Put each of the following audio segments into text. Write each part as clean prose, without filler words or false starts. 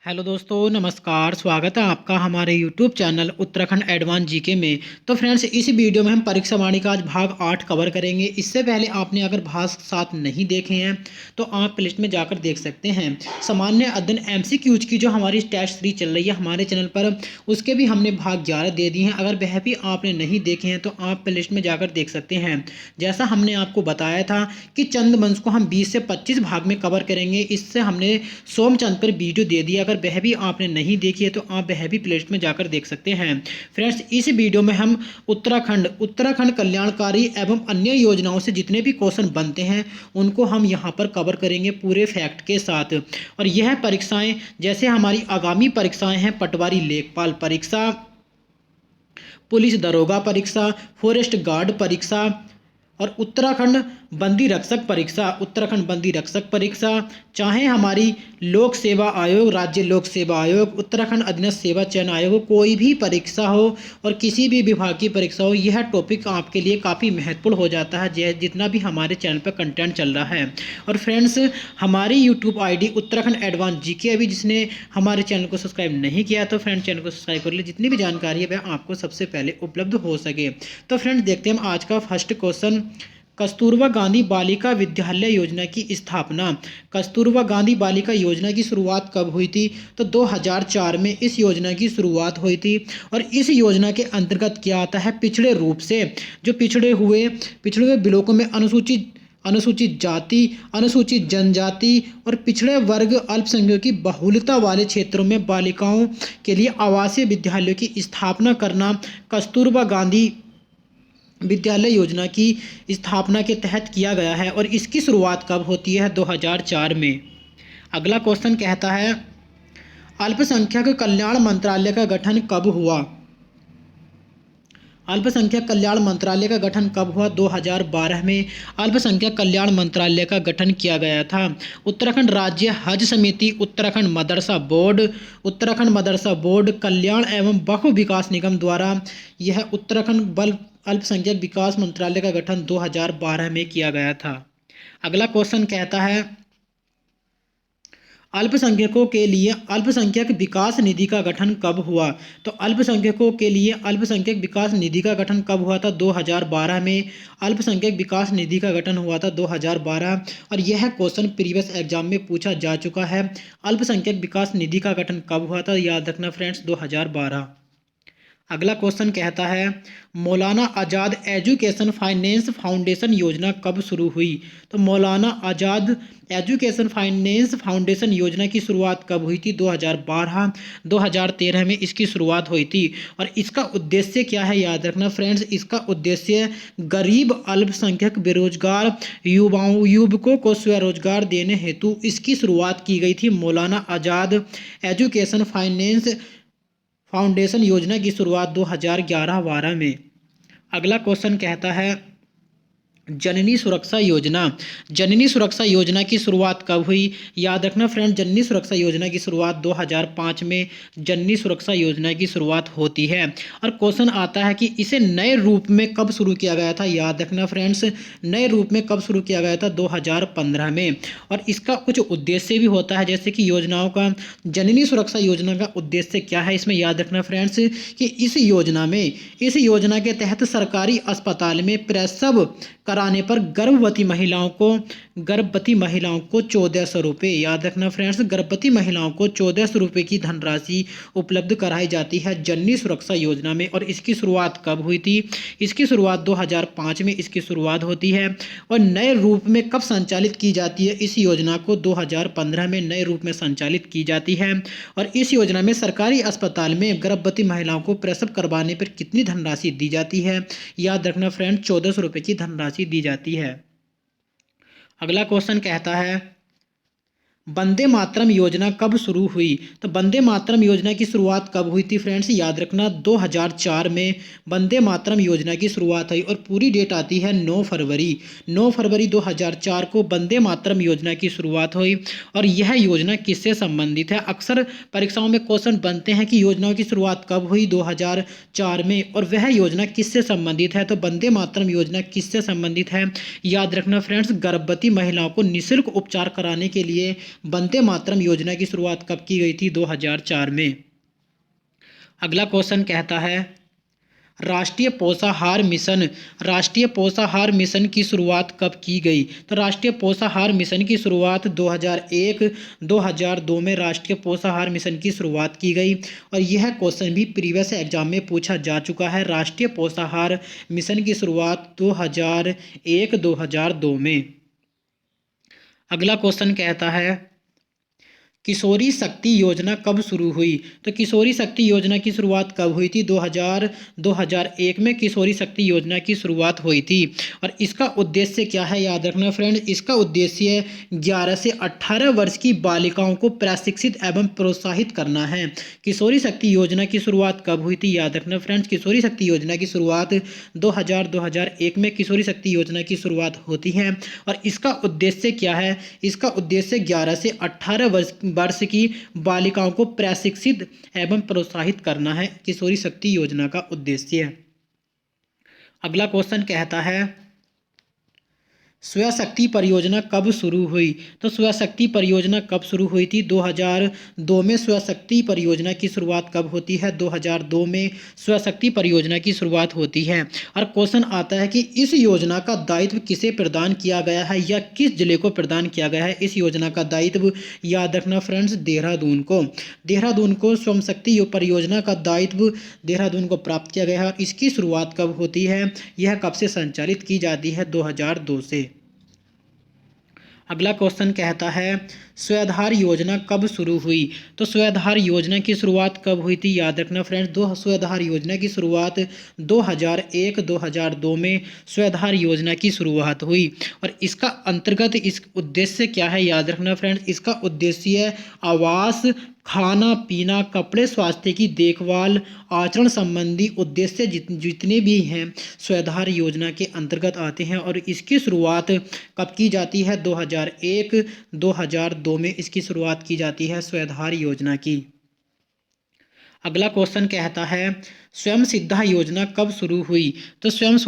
Hello दोस्तों, नमस्कार। स्वागत है आपका हमारे YouTube channel Uttarakhand advance GK में। तो फ्रेंड्स, इस वीडियो में हम परीक्षा वाणी का आज भाग 8 कवर करेंगे। इससे पहले आपने अगर भाग 7 नहीं देखे हैं तो आप प्लेलिस्ट में जाकर देख सकते हैं। सामान्य अध्ययन एमसीक्यूज की जो हमारी टेस्ट सीरीज चल रही है हमारे चैनल पर, उसके भी हमने भाग 11 दे दिए हैं। अगर वह भी आपने नहीं देखे हैं तो आप प्लेलिस्ट में जाकर देख सकते हैं। जैसा हमने आपको बताया था कि चंद्रवंश को हम 20 से 25 भाग में कवर करेंगे। इससे हमने सोमचंद पर वीडियो दे दिया। अगर वह भी आपने नहीं देखी है तो आप वह भी प्लेलिस्ट में जाकर देख सकते हैं। फ्रेंड्स, इस वीडियो में हम उत्तराखंड कल्याणकारी एवं अन्य योजनाओं से जितने भी क्वेश्चन बनते हैं उनको हम यहाँ पर कवर करेंगे पूरे फैक्ट के साथ। और यह परीक्षाएं जैसे हमारी आगामी परीक्षाएं हैं पटवारी लेखपाल परीक्षा, पुलिस दरोगा परीक्षा, फॉरेस्ट गार्ड परीक्षा और उत्तराखंड बंदी रक्षक परीक्षा, चाहे हमारी लोक सेवा आयोग, राज्य लोक सेवा आयोग, उत्तराखंड अधीनस्थ सेवा चयन आयोग, कोई भी परीक्षा हो और किसी भी विभाग की परीक्षा हो, यह टॉपिक आपके लिए काफ़ी महत्वपूर्ण हो जाता है जितना भी हमारे चैनल पर कंटेंट चल रहा है। और फ्रेंड्स, हमारी YouTube ID Uttarakhand advance GK, अभी जिसने हमारे चैनल को सब्सक्राइब नहीं किया तो फ्रेंड चैनल को सब्सक्राइब कर ले, जितनी भी जानकारी है वह आपको सबसे पहले उपलब्ध हो सके। तो फ्रेंड्स, देखते हैं हम आज का फर्स्ट क्वेश्चन। कस्तूरबा गांधी बालिका विद्यालय योजना की स्थापना। कस्तूरबा गांधी बालिका योजना की शुरुआत कब हुई थी? तो 2004 में इस योजना की शुरुआत हुई थी। और इस योजना के अंतर्गत क्या आता है? पिछड़े रूप से जो पिछड़े हुए ब्लॉकों में अनुसूचित जाति, अनुसूचित जनजाति और पिछड़े वर्ग अल्पसंख्यकों की बहुलता वाले क्षेत्रों में बालिकाओं के लिए आवासीय विद्यालयों की स्थापना करना कस्तूरबा गांधी विद्यालय योजना की स्थापना के तहत किया गया है। और इसकी शुरुआत कब होती है? 2004 में। अगला क्वेश्चन कहता है, अल्पसंख्यक कल्याण मंत्रालय का गठन कब हुआ? अल्पसंख्यक कल्याण मंत्रालय का गठन कब हुआ? 2012 में अल्पसंख्यक कल्याण मंत्रालय का गठन किया गया था। उत्तराखंड राज्य हज समिति, उत्तराखंड मदरसा बोर्ड, कल्याण एवं बहु विकास निगम द्वारा यह उत्तराखंड बल अल्पसंख्यक विकास मंत्रालय का गठन 2012 में किया गया था। अगला क्वेश्चन कहता है, अल्पसंख्यकों के लिए अल्पसंख्यक विकास निधि का गठन कब हुआ? तो अल्पसंख्यकों के लिए अल्पसंख्यक विकास निधि का गठन कब हुआ था? 2012 में अल्पसंख्यक विकास निधि का गठन हुआ था 2012। और यह क्वेश्चन प्रीवियस एग्जाम में पूछा जा चुका है। अल्पसंख्यक विकास निधि का गठन कब हुआ था? याद रखना फ्रेंड्स, 2012। अगला क्वेश्चन कहता है, मौलाना आज़ाद एजुकेशन फाइनेंस फाउंडेशन योजना कब शुरू हुई? तो मौलाना आज़ाद एजुकेशन फाइनेंस फाउंडेशन योजना की शुरुआत कब हुई थी? 2012। 2013 में इसकी शुरुआत हुई थी। और इसका उद्देश्य क्या है? याद रखना फ्रेंड्स, इसका उद्देश्य गरीब अल्पसंख्यक बेरोजगार युवकों को स्वरोजगार देने हेतु इसकी शुरुआत की गई थी। मौलाना आज़ाद एजुकेशन फाउंडेशन योजना की शुरुआत 2011-12 में। अगला क्वेश्चन कहता है, जननी सुरक्षा योजना की शुरुआत कब हुई? याद रखना फ्रेंड, जननी सुरक्षा योजना की शुरुआत 2005 में जननी सुरक्षा योजना की शुरुआत होती है। और क्वेश्चन आता है कि इसे नए रूप में कब शुरू किया गया था? याद रखना फ्रेंड्स, नए रूप में कब शुरू किया गया था? 2015 में। और इसका कुछ उद्देश्य भी होता है, जैसे कि योजनाओं का जननी सुरक्षा योजना का उद्देश्य क्या है इसमें याद रखना फ्रेंड्स, कि इस योजना के तहत सरकारी अस्पताल में प्रसव कराने पर गर्भवती महिलाओं को 1400 रुपये, याद रखना फ्रेंड्स, गर्भवती महिलाओं को 1400 रुपये की धनराशि उपलब्ध कराई जाती है जननी सुरक्षा योजना में। और इसकी शुरुआत कब हुई थी? इसकी शुरुआत 2005 में इसकी शुरुआत होती है। और नए रूप में कब संचालित की जाती है इस योजना को? 2015 में नए रूप में संचालित की जाती है। और इस योजना में सरकारी अस्पताल में गर्भवती महिलाओं को प्रसव करवाने पर कितनी धनराशि दी जाती है? याद रखना फ्रेंड, 1400 रुपये की धनराशि दी जाती है। अगला क्वेश्चन कहता है, वंदे मातरम योजना कब शुरू हुई? तो वंदे मातरम योजना की शुरुआत कब हुई थी फ्रेंड्स? याद रखना 2004 में वंदे मातरम योजना की शुरुआत हुई। और पूरी डेट आती है 9 फरवरी 2004 को वंदे मातरम योजना की शुरुआत हुई। और यह योजना किससे संबंधित है? अक्सर परीक्षाओं में क्वेश्चन बनते हैं कि योजनाओं की शुरुआत कब हुई? 2004 में। और वह योजना किससे संबंधित है? तो वंदे मातरम योजना किससे संबंधित है? याद रखना फ्रेंड्स, गर्भवती महिलाओं को निःशुल्क उपचार कराने के लिए वंदे मातरम योजना की शुरुआत कब की गई थी? 2004 में। अगला क्वेश्चन कहता है राष्ट्रीय पोषाहार मिशन की शुरुआत कब की गई? तो राष्ट्रीय पोषाहार मिशन की शुरुआत 2001-2002 में राष्ट्रीय पोषाहार मिशन की शुरुआत की गई और यह क्वेश्चन भी प्रीवियस एग्जाम में पूछा जा चुका है। राष्ट्रीय पोषाहार मिशन की शुरुआत 2001-2002 में। अगला क्वेश्चन कहता है किशोरी शक्ति योजना कब शुरू हुई? तो किशोरी शक्ति योजना की शुरुआत कब हुई थी? 2001 में किशोरी शक्ति योजना की शुरुआत हुई थी और इसका उद्देश्य क्या है याद रखना फ्रेंड। इसका उद्देश्य 11 से 18 वर्ष की बालिकाओं को प्रशिक्षित एवं प्रोत्साहित करना है। किशोरी शक्ति योजना की शुरुआत कब हुई थी? याद रखना फ्रेंड्स, किशोरी शक्ति योजना की शुरुआत 2001 में किशोरी शक्ति योजना की शुरुआत होती है और इसका उद्देश्य क्या है? इसका उद्देश्य 11 से 18 वर्ष की बालिकाओं को प्रशिक्षित एवं प्रोत्साहित करना है। किशोरी शक्ति योजना का उद्देश्य। अगला क्वेश्चन कहता है स्वशक्ति परियोजना कब शुरू हुई? तो स्वशक्ति परियोजना कब शुरू हुई थी? 2002 में स्वशक्ति परियोजना की शुरुआत कब होती है? 2002 में स्वशक्ति परियोजना की शुरुआत होती है और क्वेश्चन आता है कि इस योजना का दायित्व किसे प्रदान किया गया है या किस जिले को प्रदान किया गया है? इस योजना का दायित्व याद रखना फ्रेंड्स देहरादून को स्वयं शक्ति परियोजना का दायित्व देहरादून को प्राप्त किया गया है और इसकी शुरुआत कब होती है? यह कब से संचालित की जाती है? 2002 से। अगला क्वेश्चन कहता है स्वाधार योजना कब शुरू हुई? तो स्वाधार योजना की शुरुआत कब हुई थी? याद रखना फ्रेंड्स, स्वाधार योजना की शुरुआत 2001-2002 में स्वाधार योजना की शुरुआत हुई और इसका अंतर्गत इस उद्देश्य क्या है? याद रखना फ्रेंड्स, इसका उद्देश्य आवास, खाना पीना, कपड़े, स्वास्थ्य की देखभाल, आचरण संबंधी उद्देश्य जितने भी हैं स्वाधार योजना के अंतर्गत आते हैं और इसकी शुरुआत कब की जाती है? 2001-2002 में इसकी शुरुआत की जाती है स्वाधार योजना की। अगला क्वेश्चन कहता है स्वयं सिद्धा योजना कब शुरू हुई? तो स्वयं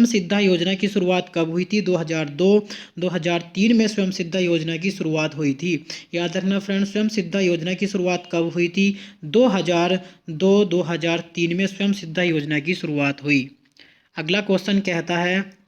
सिद्धा योजना की शुरुआत कब हुई थी? 2002-2003 में स्वयं सिद्धा योजना की शुरुआत हुई थी। याद रखना फ्रेंड्स, स्वयं सिद्धा योजना की शुरुआत कब हुई थी? 2002-2003 में स्वयं सिद्धा योजना की शुरुआत हुई। अगला क्वेश्चन कहता है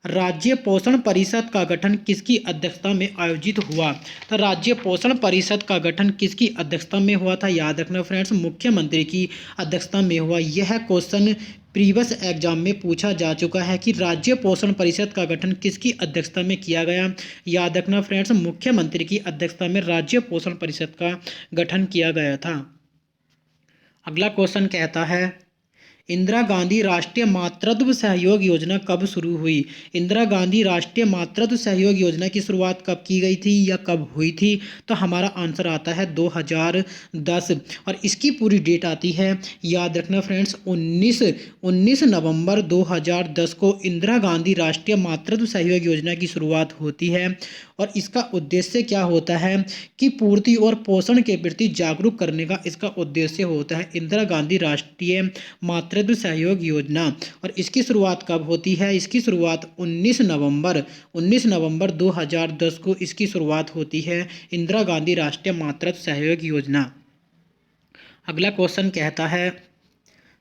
राज्य पोषण परिषद का गठन किसकी अध्यक्षता में आयोजित हुआ? तो राज्य पोषण परिषद का गठन किसकी अध्यक्षता में हुआ था? याद रखना फ्रेंड्स, मुख्यमंत्री की अध्यक्षता में हुआ। यह क्वेश्चन प्रीवियस एग्जाम में पूछा जा चुका है कि राज्य पोषण परिषद का गठन किसकी अध्यक्षता में किया गया? याद रखना फ्रेंड्स, मुख्यमंत्री की अध्यक्षता में राज्य पोषण परिषद का गठन किया गया था। अगला क्वेश्चन कहता है इंदिरा गांधी राष्ट्रीय मातृत्व सहयोग योजना कब शुरू हुई? इंदिरा गांधी राष्ट्रीय मातृत्व सहयोग योजना की शुरुआत कब की गई थी या कब हुई थी? तो हमारा आंसर आता है 2010 और इसकी पूरी डेट आती है, याद रखना फ्रेंड्स, 19 नवंबर 2010 को इंदिरा गांधी राष्ट्रीय मातृत्व सहयोग योजना की शुरुआत होती है और इसका उद्देश्य क्या होता है कि पूर्ति और पोषण के प्रति जागरूक करने का इसका उद्देश्य होता है। इंदिरा गांधी राष्ट्रीय मातृत्व सहयोग योजना और इसकी शुरुआत कब होती है? इसकी शुरुआत 19 नवंबर 2010 को इसकी शुरुआत होती है, इंदिरा गांधी राष्ट्रीय मातृत्व सहयोग योजना। अगला क्वेश्चन कहता है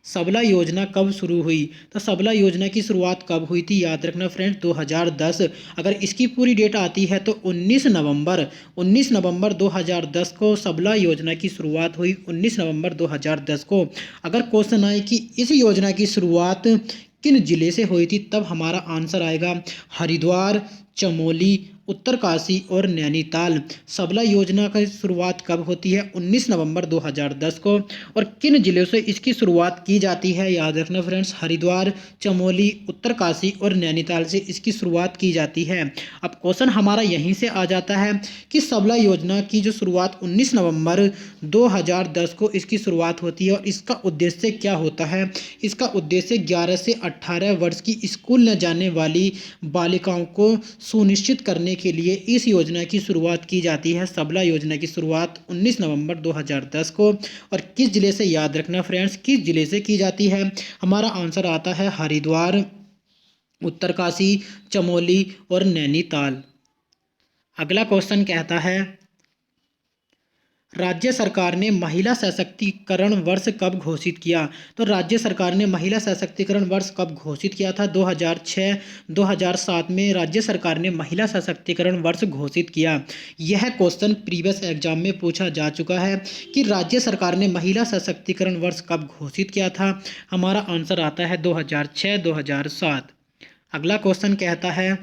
सबला योजना कब शुरू हुई? तो सबला योजना की शुरुआत कब हुई थी? याद रखना फ्रेंड्स, 2010। अगर इसकी पूरी डेट आती है तो 19 नवंबर 2010 को सबला योजना की शुरुआत हुई, 19 नवंबर 2010 को। अगर क्वेश्चन आए कि इस योजना की शुरुआत किन जिले से हुई थी, तब हमारा आंसर आएगा हरिद्वार, चमोली, उत्तरकाशी और नैनीताल। सबला योजना की शुरुआत कब होती है? 19 नवंबर 2010 को। और किन जिलों से इसकी शुरुआत की जाती है? याद रखना फ्रेंड्स, हरिद्वार, चमोली, उत्तरकाशी और नैनीताल से इसकी शुरुआत की जाती है। अब क्वेश्चन हमारा यहीं से आ जाता है कि सबला योजना की जो शुरुआत 19 नवंबर 2010 को इसकी शुरुआत होती है और इसका उद्देश्य क्या होता है? इसका उद्देश्य 11 से 18 वर्ष की स्कूल न जाने वाली बालिकाओं को सुनिश्चित करने के लिए इस योजना की शुरुआत की जाती है। सबला योजना की शुरुआत 19 नवंबर 2010 को। और किस जिले से? याद रखना फ्रेंड्स, किस जिले से की जाती है? हमारा आंसर आता है हरिद्वार, उत्तरकाशी, चमोली और नैनीताल। अगला क्वेश्चन कहता है राज्य सरकार ने महिला सशक्तिकरण वर्ष कब घोषित किया। तो राज्य सरकार ने महिला सशक्तिकरण वर्ष कब घोषित किया था? 2006 2007 में राज्य सरकार ने महिला सशक्तिकरण वर्ष घोषित किया। यह क्वेश्चन प्रीवियस एग्जाम में पूछा जा चुका है कि राज्य सरकार ने महिला सशक्तिकरण वर्ष कब घोषित किया था। हमारा आंसर आता है 2006 2007। अगला क्वेश्चन कहता है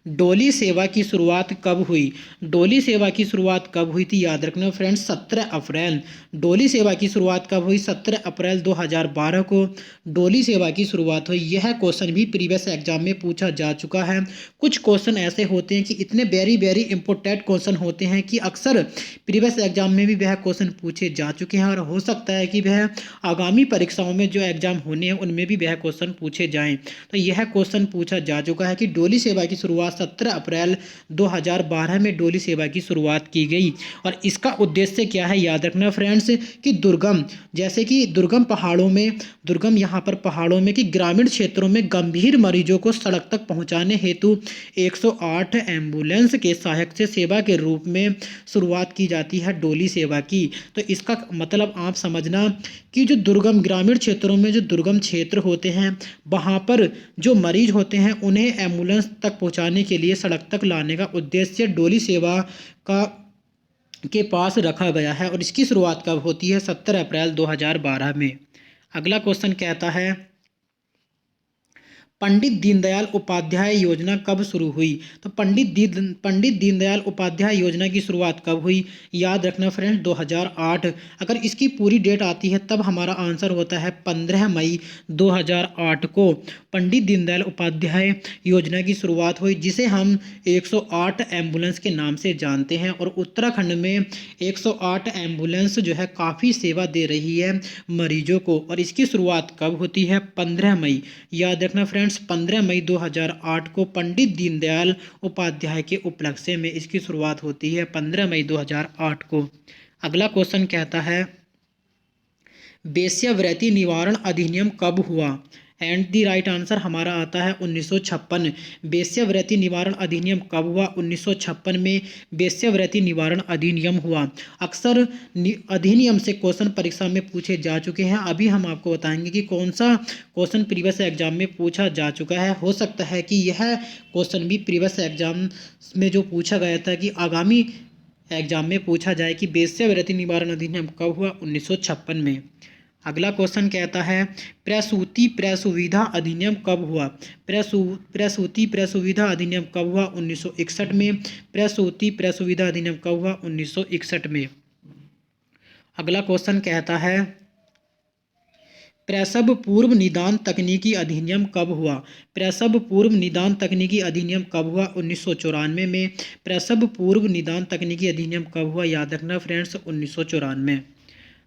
डोली सेवा की शुरुआत कब हुई। डोली सेवा की शुरुआत कब हुई थी? याद रखना फ्रेंड्स 17 अप्रैल। डोली सेवा की शुरुआत कब हुई? 17 अप्रैल 2012 को डोली सेवा की शुरुआत हुई। यह क्वेश्चन भी प्रीवियस एग्जाम में पूछा जा चुका है। कुछ क्वेश्चन ऐसे होते हैं कि इतने वेरी वेरी इंपॉर्टेंट क्वेश्चन होते हैं कि अक्सर प्रीवियस एग्जाम में भी वह क्वेश्चन पूछे जा चुके हैं और हो सकता है कि वह आगामी परीक्षाओं में जो एग्जाम होने हैं उनमें भी वह क्वेश्चन पूछे जाएं। तो यह क्वेश्चन पूछा जा चुका है कि डोली सेवा की शुरुआत 17 अप्रैल 2012 में डोली सेवा की शुरुआत की गई और इसका उद्देश्य क्या है? याद रखना फ्रेंड्स कि दुर्गम, जैसे कि दुर्गम पहाड़ों में, दुर्गम यहाँ पर पहाड़ों में कि ग्रामीण क्षेत्रों में गंभीर मरीजों को सड़क तक पहुँचाने हेतु 108 एम्बुलेंस के सहायक से सेवा के रूप में शुरुआत की जाती है डोली सेवा की। तो इसका मतलब आप समझना कि जो दुर्गम ग्रामीण क्षेत्रों में जो दुर्गम क्षेत्र होते हैं वहाँ पर जो मरीज होते हैं उन्हें एम्बुलेंस तक पहुँचाने के लिए सड़क तक लाने का उद्देश्य डोली सेवा का के पास रखा गया है और इसकी शुरुआत कब होती है? 17 अप्रैल 2012 में। अगला क्वेश्चन कहता है पंडित दीनदयाल उपाध्याय योजना कब शुरू हुई। तो पंडित दीनदयाल उपाध्याय योजना की शुरुआत कब हुई? याद रखना फ्रेंड्स 2008। अगर इसकी पूरी डेट आती है तब हमारा आंसर होता है 15 मई 2008 को पंडित दीनदयाल उपाध्याय योजना की शुरुआत हुई, जिसे हम 108 एम्बुलेंस के नाम से जानते हैं। और उत्तराखंड में 108 एम्बुलेंस जो है काफ़ी सेवा दे रही है मरीजों को और इसकी शुरुआत कब होती है? 15 मई। याद रखना फ्रेंड्स 15 मई 2008 को पंडित दीनदयाल उपाध्याय के उपलक्ष्य में इसकी शुरुआत होती है 15 मई 2008 को। अगला क्वेश्चन कहता है वेश्यावृत्ति निवारण अधिनियम कब हुआ? एंड द राइट आंसर हमारा आता है 1956। वेश्यावृत्ति निवारण अधिनियम कब हुआ? 1956 में वेश्यावृत्ति निवारण अधिनियम हुआ। अक्सर अधिनियम से क्वेश्चन परीक्षा में पूछे जा चुके हैं। अभी हम आपको बताएंगे कि कौन सा क्वेश्चन प्रीवियस एग्जाम में पूछा जा चुका है। हो सकता है कि यह क्वेश्चन भी प्रीवियस एग्जाम में जो पूछा गया था कि आगामी एग्जाम में पूछा जाए कि वेश्यावृत्ति निवारण अधिनियम कब हुआ? 1956 में। अगला क्वेश्चन कहता है प्रसूति प्रसुविधा अधिनियम कब हुआ? प्रसूति प्रसुविधा अधिनियम कब हुआ? 1961 में। प्रसूति प्रसुविधा अधिनियम कब हुआ? 1961 में। अगला क्वेश्चन कहता है प्रसव पूर्व निदान तकनीकी अधिनियम कब हुआ? प्रसव पूर्व निदान तकनीकी अधिनियम कब हुआ? 1994 में। प्रसव पूर्व निदान तकनीकी अधिनियम कब हुआ? याद रखना फ्रेंड्स 1994।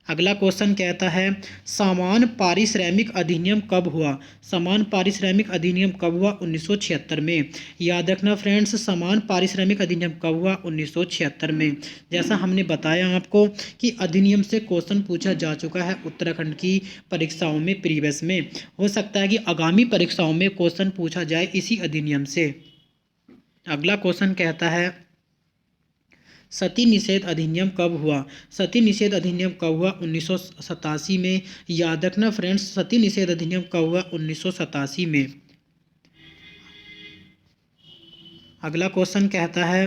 अगला क्वेश्चन कहता है समान पारिश्रमिक अधिनियम कब हुआ? समान पारिश्रमिक अधिनियम कब हुआ? 1976 में। याद रखना फ्रेंड्स समान पारिश्रमिक अधिनियम कब हुआ? 1976 में। जैसा हमने बताया आपको कि अधिनियम से क्वेश्चन पूछा जा चुका है उत्तराखंड की परीक्षाओं में प्रीवियस में। हो सकता है कि आगामी परीक्षाओं में क्वेश्चन पूछा जाए इसी अधिनियम से। अगला क्वेश्चन कहता है सती निषेध अधिनियम कब हुआ? सती निषेध अधिनियम कब हुआ? 1987 में। याद रखना फ्रेंड्स सती निषेध अधिनियम कब हुआ? 1987 में। अगला क्वेश्चन कहता है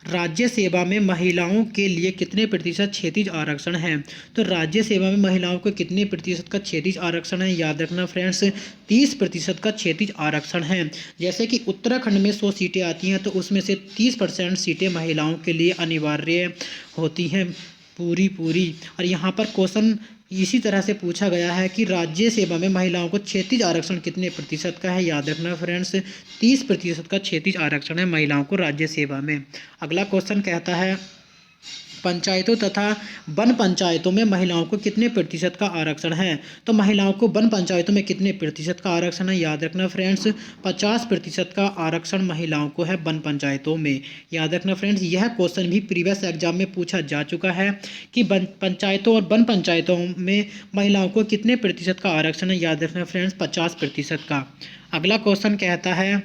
राज्य सेवा में महिलाओं के लिए कितने प्रतिशत क्षैतिज आरक्षण है? तो राज्य सेवा में महिलाओं को कितने प्रतिशत का क्षैतिज आरक्षण है? याद रखना फ्रेंड्स 30% का क्षैतिज आरक्षण है। जैसे कि उत्तराखंड में 100 सीटें आती हैं तो उसमें से 30% सीटें महिलाओं के लिए अनिवार्य होती हैं पूरी। और यहाँ पर क्वेश्चन इसी तरह से पूछा गया है कि राज्य सेवा में महिलाओं को क्षैतिज आरक्षण कितने प्रतिशत का है? याद रखना फ्रेंड्स 30% का क्षैतिज आरक्षण है महिलाओं को राज्य सेवा में। अगला क्वेश्चन कहता है पंचायतों तथा वन पंचायतों में महिलाओं को कितने प्रतिशत का आरक्षण है? तो महिलाओं को वन पंचायतों में कितने प्रतिशत का आरक्षण है? याद रखना फ्रेंड्स 50% का आरक्षण महिलाओं को है वन पंचायतों में। याद रखना फ्रेंड्स यह क्वेश्चन भी प्रीवियस एग्जाम में पूछा जा चुका है कि पंचायतों और वन पंचायतों में महिलाओं को कितने प्रतिशत का आरक्षण है? याद रखना फ्रेंड्स 50% का। अगला क्वेश्चन कहता है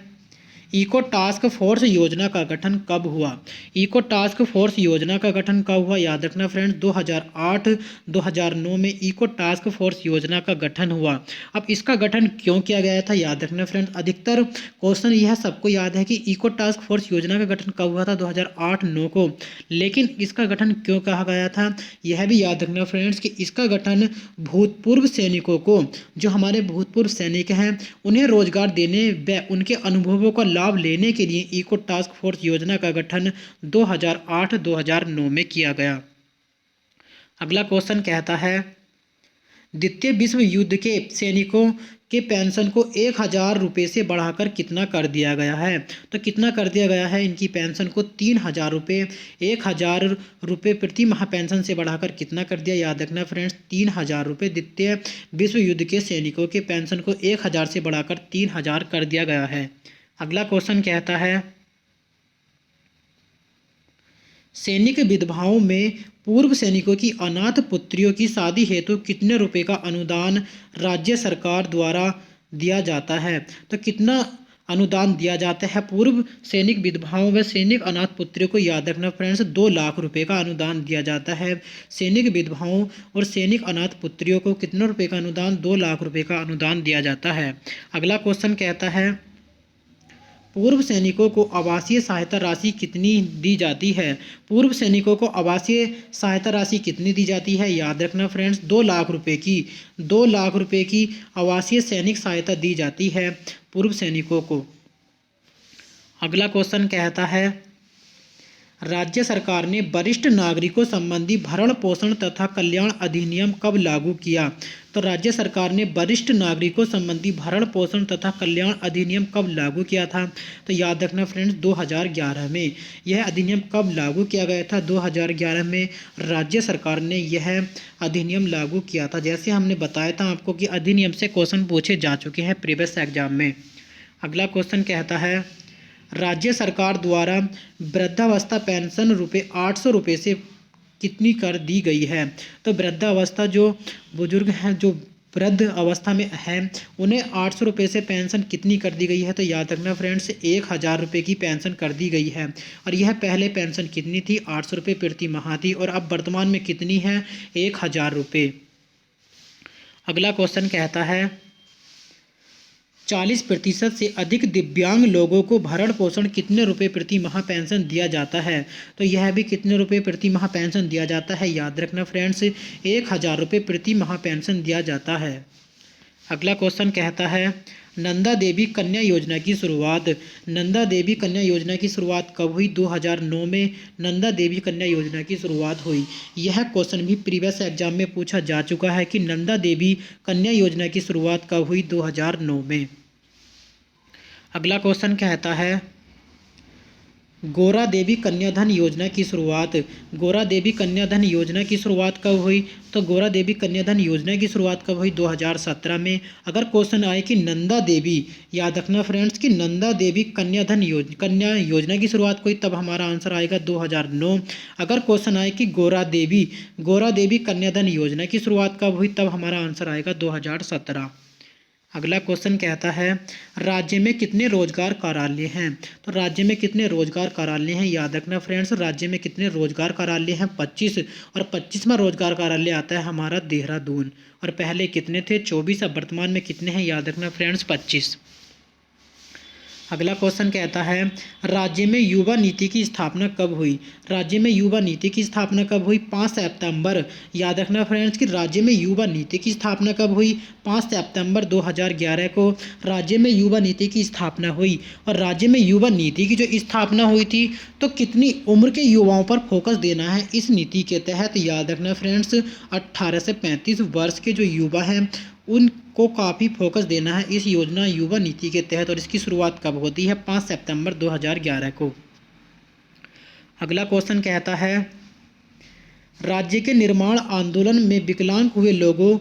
इको टास्क फोर्स योजना का गठन कब हुआ? इको टास्क फोर्स योजना का गठन कब हुआ? याद रखना फ्रेंड्स, 2008-2009 में इको टास्क फोर्स योजना का गठन हुआ। अब इसका गठन क्यों किया गया था? याद रखना फ्रेंड्स, अधिकतर क्वेश्चन यह सबको याद है कि इको टास्क फोर्स योजना का गठन कब हुआ था, 2008-9 को। लेकिन इसका गठन क्यों कहा गया था, यह भी याद रखना फ्रेंड्स कि इसका गठन भूतपूर्व सैनिकों को, जो हमारे भूतपूर्व सैनिक हैं, उन्हें रोजगार देने व उनके अनुभवों का लाभ लेने के लिए इको टास्क फोर्स योजना का गठन 2008-2009 में किया गया। अगला क्वेश्चन कहता है, द्वितीय विश्व युद्ध के सैनिकों के पेंशन को 1,000 रुपये से बढ़ाकर कितना कर दिया गया है? तो कितना कर दिया गया है? इनकी पेंशन को 3,000 रुपये, 1,000 रुपये प्रति माह पेंशन से बढ़ाकर कितना कर दिया? याद रखना फ्रेंड्स, 3,000 रुपये। द्वितीय विश्व युद्ध के सैनिकों के पेंशन को 1,000 से बढ़ाकर 3,000 कर दिया गया है। अगला क्वेश्चन कहता है, सैनिक विधवाओं में पूर्व सैनिकों की अनाथ पुत्रियों की शादी हेतु कितने रुपए का अनुदान राज्य सरकार द्वारा दिया जाता है? तो कितना अनुदान दिया जाता है पूर्व सैनिक विधवाओं व सैनिक अनाथ पुत्रियों को? याद रखना फ्रेंड्स, 2 लाख रुपए का अनुदान दिया जाता है। सैनिक विधवाओं और सैनिक अनाथ पुत्रियों को कितने रुपए का अनुदान? 2 लाख रुपए का अनुदान दिया जाता है। अगला क्वेश्चन कहता है, पूर्व सैनिकों को आवासीय सहायता राशि कितनी दी जाती है? पूर्व सैनिकों को आवासीय सहायता राशि कितनी दी जाती है? याद रखना फ्रेंड्स, 2 लाख रुपए की, 2 लाख रुपए की आवासीय सैनिक सहायता दी जाती है पूर्व सैनिकों को। अगला क्वेश्चन कहता है, राज्य सरकार ने वरिष्ठ नागरिकों संबंधी भरण पोषण तथा कल्याण अधिनियम कब लागू किया? तो राज्य सरकार ने वरिष्ठ नागरिकों संबंधी भरण पोषण तथा कल्याण अधिनियम कब लागू किया था? तो याद रखना फ्रेंड्स, 2011 में। यह अधिनियम कब लागू किया गया था? 2011 में राज्य सरकार ने यह अधिनियम लागू किया था। जैसे हमने बताया था आपको कि अधिनियम से क्वेश्चन पूछे जा चुके हैं प्रीवियस एग्जाम में। अगला क्वेश्चन कहता है, राज्य सरकार द्वारा वृद्धावस्था पेंशन 800 रुपये से कितनी कर दी गई है? तो वृद्धावस्था जो बुजुर्ग हैं, जो वृद्ध अवस्था में हैं, उन्हें 800 रुपये से पेंशन कितनी कर दी गई है? तो याद रखना फ्रेंड्स, 1,000 रुपये की पेंशन कर दी गई है। और यह पहले पेंशन कितनी थी? 800 रुपये प्रति माह थी, और अब वर्तमान में कितनी है? 1,000 रुपये। अगला क्वेश्चन कहता है, 40% से अधिक दिव्यांग लोगों को भरण पोषण कितने रुपए प्रति माह पेंशन दिया जाता है? तो यह भी कितने रुपए प्रति माह पेंशन दिया जाता है? याद रखना फ्रेंड्स, 1,000 रुपये प्रति माह पेंशन दिया जाता है। अगला क्वेश्चन कहता है, नंदा देवी कन्या योजना की शुरुआत। नंदा देवी कन्या योजना की शुरुआत कब हुई? 2009 में नंदा देवी कन्या योजना की शुरुआत हुई। यह क्वेश्चन भी प्रीवियस एग्जाम में पूछा जा चुका है कि नंदा देवी कन्या योजना की शुरुआत कब हुई? 2009 में। अगला क्वेश्चन कहता है, गौरा देवी कन्याधन योजना की शुरुआत। गौरा देवी कन्याधन योजना की शुरुआत कब हुई? तो गौरा देवी कन्याधन योजना की शुरुआत कब हुई? 2017 में। अगर क्वेश्चन आए कि नंदा देवी, याद रखना फ्रेंड्स कि नंदा देवी कन्या योजना की शुरुआत हुई, तब हमारा आंसर आएगा 2009। अगर क्वेश्चन आए कि गौरा देवी कन्याधन योजना की शुरुआत कब हुई, तब हमारा आंसर आएगा 2017। अगला क्वेश्चन कहता है, राज्य में कितने रोजगार कार्यालय हैं? तो राज्य में कितने रोजगार कार्यालय हैं? याद रखना फ्रेंड्स, राज्य में कितने रोजगार कार्यालय हैं? 25, और 25वां रोजगार कार्यालय आता है हमारा देहरादून। और पहले कितने थे? 24। अब वर्तमान में कितने हैं? याद रखना फ्रेंड्स, 25। अगला क्वेश्चन कहता है, राज्य में युवा नीति की स्थापना कब हुई? राज्य में युवा नीति की स्थापना कब हुई? 5 सितंबर। याद रखना फ्रेंड्स कि राज्य में युवा नीति की स्थापना कब हुई? 5 सितंबर 2011 को राज्य में युवा नीति की स्थापना हुई। और राज्य में युवा नीति की जो स्थापना हुई थी, तो कितनी उम्र के युवाओं पर फोकस देना है इस नीति के तहत? याद रखना फ्रेंड्स, 18 से 35 वर्ष के जो युवा हैं, उनको काफ़ी फोकस देना है इस योजना युवा नीति के तहत। और इसकी शुरुआत कब होती है? 5 सितंबर 2011 को। अगला क्वेश्चन कहता है, राज्य के निर्माण आंदोलन में विकलांग हुए लोगों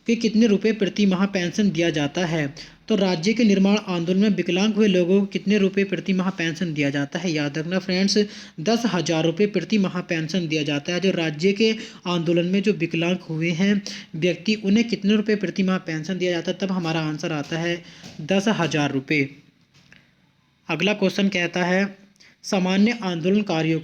के कितने रुपए प्रति माह पेंशन दिया जाता है? तो राज्य के निर्माण आंदोलन में विकलांग हुए लोगों को कितने रुपए प्रति माह पेंशन दिया जाता है? याद रखना फ्रेंड्स, 10,000 रुपये प्रति माह पेंशन दिया जाता है। जो राज्य के आंदोलन में जो विकलांग हुए हैं व्यक्ति, उन्हें कितने रुपए प्रति माह पेंशन दिया जाता है? तब हमारा आंसर आता है 10,000 रुपये। अगला क्वेश्चन कहता है सामान्य आंदोलनकारियों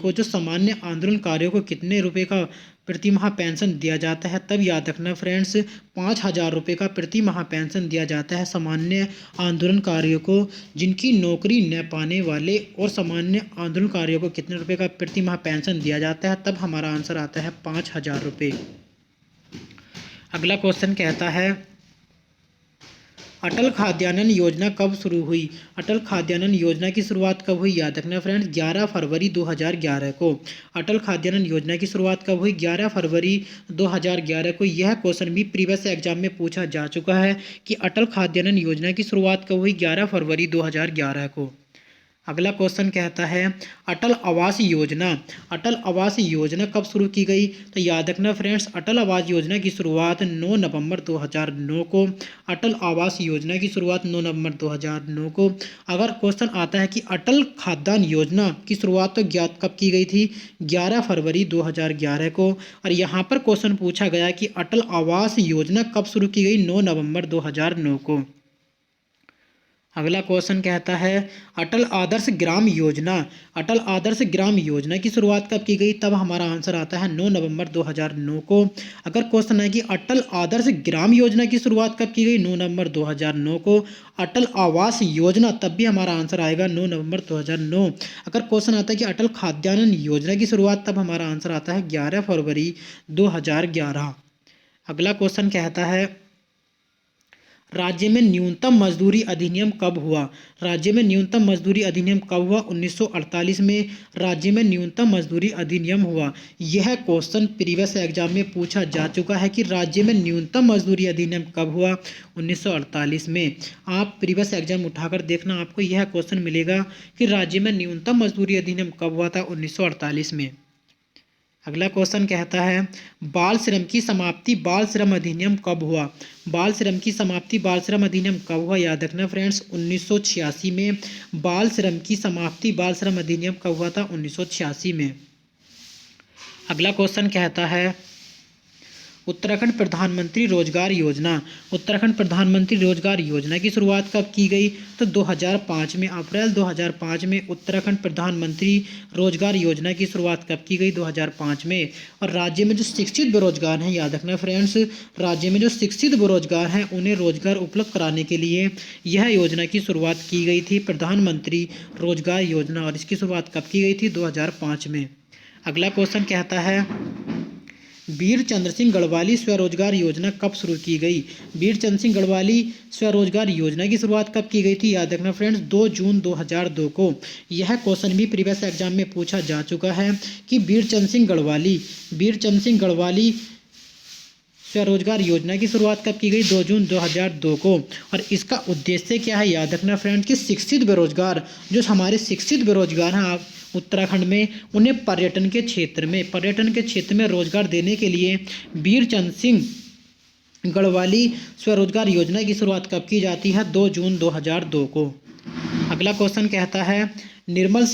को कितने रुपए का प्रति माह पेंशन दिया जाता है। तब याद रखना फ्रेंड्स 5,000 रुपये का प्रति माह पेंशन दिया जाता है सामान्य आंदोलनकारियों को जिनकी नौकरी न पाने वाले। और सामान्य आंदोलनकारियों को कितने रुपए का प्रति माह पेंशन दिया जाता है। तब हमारा आंसर आता है 5,000 रुपये। अगला क्वेश्चन कहता है अटल खाद्यान्न योजना कब शुरू हुई। अटल खाद्यान्न योजना की शुरुआत कब हुई। याद रखना फ्रेंड्स 11 फरवरी 2011 को। अटल खाद्यान्न योजना की शुरुआत कब हुई। 11 फरवरी 2011 को। यह क्वेश्चन भी प्रीवियस एग्जाम में पूछा जा चुका है कि अटल खाद्यान्न योजना की शुरुआत कब हुई। 11 फरवरी 2011 को। अगला क्वेश्चन कहता है अटल आवास योजना कब शुरू की गई। तो याद रखना फ्रेंड्स अटल आवास योजना की शुरुआत 9 नवंबर 2009 को। अटल आवास योजना की शुरुआत 9 नवंबर 2009 को। अगर क्वेश्चन आता है कि अटल खाद्यान्न योजना की शुरुआत तो ज्ञात कब की गई थी 11 फरवरी 2011 को। और यहाँ पर क्वेश्चन पूछा गया कि अटल आवास योजना कब शुरू की गई 9 नवंबर 2009 को। अगला क्वेश्चन कहता है अटल आदर्श ग्राम योजना की शुरुआत कब की गई। तब हमारा आंसर आता है 9 नवंबर 2009 को। अगर क्वेश्चन है कि अटल आदर्श ग्राम योजना की शुरुआत कब की गई 9 नवंबर 2009 को। अटल आवास योजना तब भी हमारा आंसर आएगा 9 नवंबर 2009। अगर क्वेश्चन आता है कि अटल खाद्यान्न योजना की शुरुआत तब हमारा आंसर आता है 11 फरवरी 2011। अगला क्वेश्चन कहता है राज्य में न्यूनतम मजदूरी अधिनियम कब हुआ। 1948 में राज्य में न्यूनतम मजदूरी अधिनियम हुआ। यह क्वेश्चन प्रीवियस एग्जाम में पूछा जा चुका है कि राज्य में न्यूनतम मजदूरी अधिनियम कब हुआ 1948 में। आप प्रीवियस एग्जाम उठाकर देखना आपको यह क्वेश्चन मिलेगा कि राज्य में न्यूनतम मजदूरी अधिनियम कब हुआ था 1948 में। अगला क्वेश्चन कहता है बाल श्रम अधिनियम कब हुआ। बाल श्रम अधिनियम कब हुआ। याद रखना फ्रेंड्स 1986 में। बाल श्रम अधिनियम कब हुआ था 1986 में। अगला क्वेश्चन कहता है उत्तराखंड प्रधानमंत्री रोजगार योजना की शुरुआत कब की गई। तो 2005 में अप्रैल 2005 में उत्तराखंड प्रधानमंत्री रोजगार योजना की शुरुआत कब की गई 2005 में। और राज्य में जो शिक्षित बेरोजगार हैं याद रखना फ्रेंड्स राज्य में जो शिक्षित बेरोजगार हैं उन्हें रोजगार उपलब्ध कराने के लिए यह योजना की शुरुआत की गई थी प्रधानमंत्री रोजगार योजना। और इसकी शुरुआत कब की गई थी 2005 में। अगला क्वेश्चन कहता है वीर चंद्र सिंह गढ़वाली स्वरोजगार योजना कब शुरू की गई। वीर चंद्र सिंह गढ़वाली स्वरोजगार योजना की शुरुआत कब की गई थी। याद रखना फ्रेंड्स 2 जून 2002 को। यह क्वेश्चन भी प्रीवियस एग्जाम में पूछा जा चुका है कि वीर चंद्र सिंह गढ़वाली स्वरोजगार योजना की शुरुआत कब की गई 2 जून 2002 को। और इसका उद्देश्य क्या है याद रखना फ्रेंड्स कि शिक्षित बेरोजगार जो हमारे शिक्षित बेरोजगार हैं आप उत्तराखंड में उन्हें पर्यटन के क्षेत्र में रोजगार देने के लिए वीर चंद्र सिंह गढ़वाली स्वरोजगार योजना की शुरुआत कब की जाती है 2 जून 2002 को। अगला क्वेश्चन कहता है निर्मल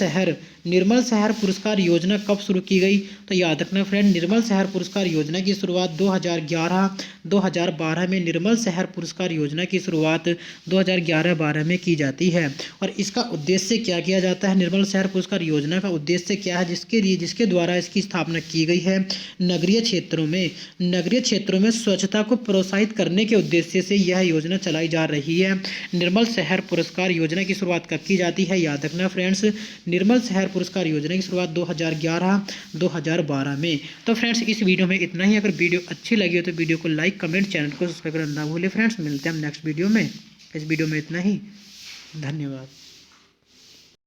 शहर पुरस्कार योजना कब शुरू की गई। तो याद रखना फ्रेंड निर्मल शहर पुरस्कार योजना की शुरुआत 2011-2012 में निर्मल शहर पुरस्कार योजना की शुरुआत 2011-12 में की जाती है। और इसका उद्देश्य क्या किया जाता है निर्मल शहर पुरस्कार योजना का उद्देश्य क्या है जिसके द्वारा इसकी स्थापना की गई है नगरीय क्षेत्रों में स्वच्छता को प्रोत्साहित करने के उद्देश्य से यह योजना चलाई जा रही है। निर्मल शहर पुरस्कार योजना की शुरुआत कब की जाती है याद रखना फ्रेंड्स निर्मल शहर पुरस्कार योजना की शुरुआत 2011-2012 में। तो फ्रेंड्स इस वीडियो में इतना ही। अगर वीडियो अच्छी लगी हो तो वीडियो को लाइक कमेंट चैनल को सब्सक्राइब करना ना भूलें। फ्रेंड्स मिलते हैं हम नेक्स्ट वीडियो में। इस वीडियो में इतना ही। धन्यवाद।